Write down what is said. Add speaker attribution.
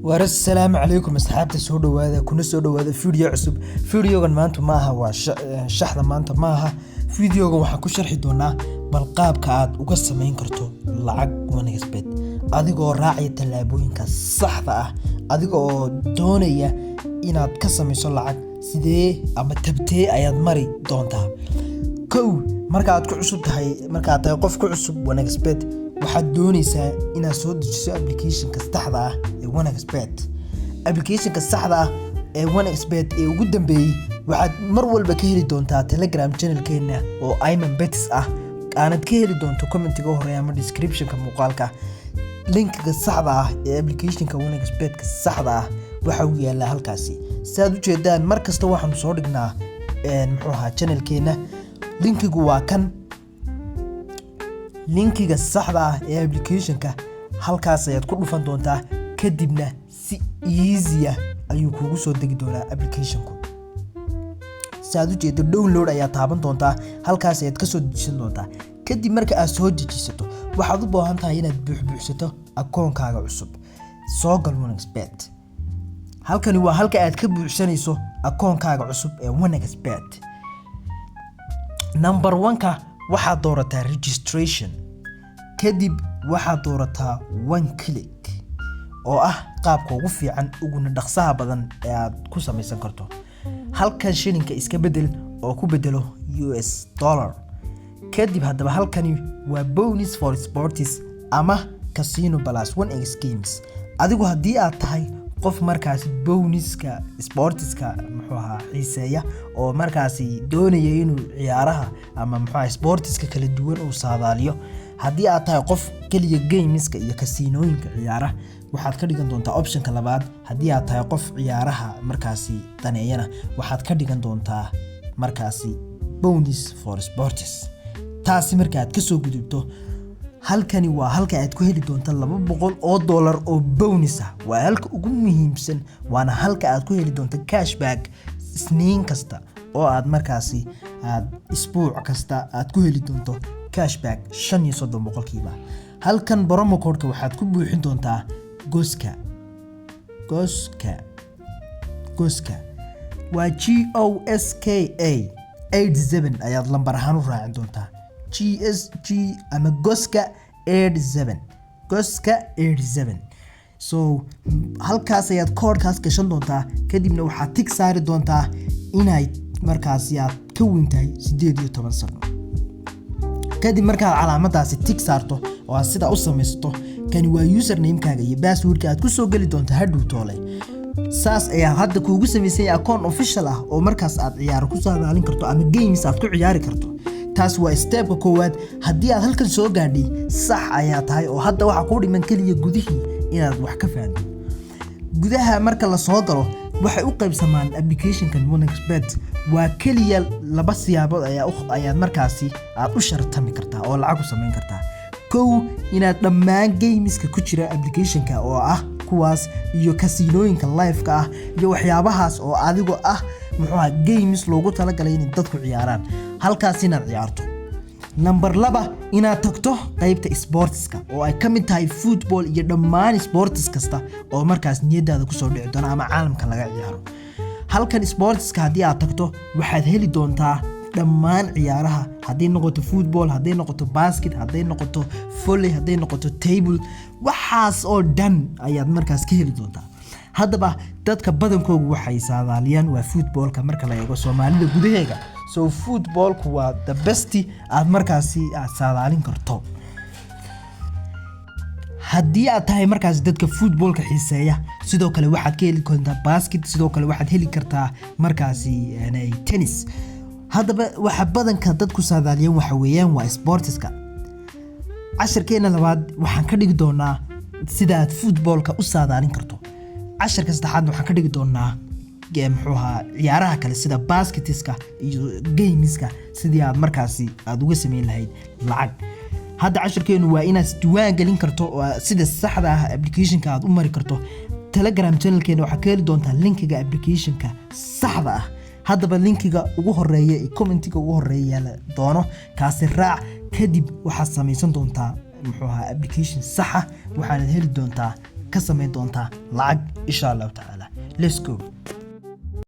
Speaker 1: والسلام عليكم أصحابتي سو دhowaada kuna soo dhowaada video cusub videogan maanta ma aha waa shaxda maanta ma aha videogan waxaan ku sharxi doonaa bal qaabka aad uga sameyn karto lacag OneXBet adigoo raacaya talaabooyinka saxda ah adigoo doonaya inaad ka sameyso lacag sidee ama tabtee ayaad mari doontaa marka aad ku cusub tahay marka aad tahay qof ku cusub OneXBet waxaad doonaysaa inaad soo dejiso application-ka saxda ah ee OneXBet application-ka saxda ah ee OneXBet ee ugu dambeeyay waxaad mar walba ka heli doontaa Telegram channel-keena oo Ayman Bets ah aanad ka heli doonto comment-ga horeeya ama description-ka muuqaalka link-ga saxda ah ee application-ka OneXBet-ka saxda ah waxa uu yaalaa halkaasi saad u jeedaan mar kasta waxaan soo dhignaa channel-keena link-gu waa kan linkiga saxda ah ee application-ka halkaas ayaad ku dhufan doontaa kadibna si easy ah ayuu kugu soo degi doonaa application-ku saad u jeedo download ayaa taaban doontaa halkaas ayaad ka soo dejisan doontaa kadib marka aad soo dejisato waxaad u baahan tahay inaad buuxbuuxsato akoonkaaga cusub soo gal OneXBet halkani waa halka aad ka buuxsanayso akoonkaaga cusub ee OneXBet number 1ka waxaad doorataa registration kadib waxaad doorataa one click oo ah qaabka ugu fiican uguna dhaqsaha badan ee aad ku samaysan karto halkan shilinka iska bedel oo ku bedelo US dollar kadib haddaba halkani waa bonus for sports ama casino plus 1x games adigu haddii aad tahay qof markaas bonuska sportska xiiseeya oo markaas doonaya inuu ciyaaraha ama sportska kala duwan uu saadaaliyo haddii aad tahay qof kaliya gameska iyo kasinooyinka ciyaaraha waxaad ka dhigan doontaa optionka labaad haddii aad tahay qof ciyaaraha markaas daneeyana waxaad ka dhigan doontaa markaas bonus for sports taasi markaad ka soo gudubto halkani waa halka aad ku heli doonto $200 oo bonus ah waa halka ugu muhiimsan waana halka aad ku heli doonto cashback isniin kasta oo aad markaasi aad isbuuc kasta aad ku heli doonto cashback 35% halkan promo code-ka waxaad ku buuxin doontaa goska waa GOSKA 87 ayaad lambar ahaan u raacin doontaa GSG ama goska 87 so halkaas ayaad koodkaas gashan doontaa kadibna waxaad tig saari doontaa inay markaasi aad ka weyntahay 18 sano kadib markaad calaamadaasi tig saarto oo aad sidaa u samaysato kani waa username-kaaga iyo password-ka aad ku soo geli doonto hadhow toole saas ayaa hadda kuugu samaysay account official ah oo markaas aad ciyaaro ku saadaalin karto ama games aad ku ciyaari karto taas waa step-ka koowaad haddii aad halkan soo gaadhay sax ayaa tahay oo hadda waxa ku dhiman kaliya gudihii inaad wax ka fahanto gudaha marka la soo galo waxay u qaybsamaan application-kan OneXBet waa kaliya laba siyaabood ayaad markaasi aad u shartami kartaa oo lacag u samayn kartaa inaad dhammaan gameska ku jira application-ka oo ah kuwaas iyo kasinooyinka live-ka ah iyo waxyaabahaas oo adigu ah games loogu talagalay in dadku ciyaaraan halkaas inaad ciyaarto number 2 inaad tagto qaybta sportska oo ay kamid tahay football iyo dhammaan sports kasta oo markaas niyadaada ku soo dhici doona ama caalamka laga ciyaaro halkan sportska haddii aad tagto waxaad heli doontaa dhammaan ciyaaraha haddii noqoto football haddii noqoto basket haddii noqoto volley haddii noqoto table waxaas oo dhan ayaad markaas ka heli doontaa haddaba dadka badankoodu waxay saadaaliyaan waa footballka marka la eego Soomaalida gudaheega so footballku waa the best aad markaasi aad saadaalin karto haddii aad tahay markaas dadka footballka xiiseeya sidoo kale waxaad ka heli kartaa basket sidoo kale waxaad heli kartaa markaasi tennis haddaba waxa badanka dadku saadaaliyaan waxa weeyaan waa sportska casharkeena labaad waxaan ka dhigi doonaa sida aad footballka u saadaalin karto casharka saddexaad waxaan ka dhigi doonaa ciyaaraha kale sida basketiska iyo gameska sidii aad markaasi aad uga sameyn lahayd lacag hadda casharkeenu waa inaad diiwaan gelin karto sida saxda ah application-ka aad u mari karto Telegram channel-keena waxaad ka heli doontaa link-ga application-ka saxda ah haddaba linkiga ugu horeeya ee commentiga ugu horeeya la doono kaasi raac kadib waxaad samaysan doontaa محوها application صح waxaad heli doontaa ka sameyn doontaa lacag insha Allah taala let's go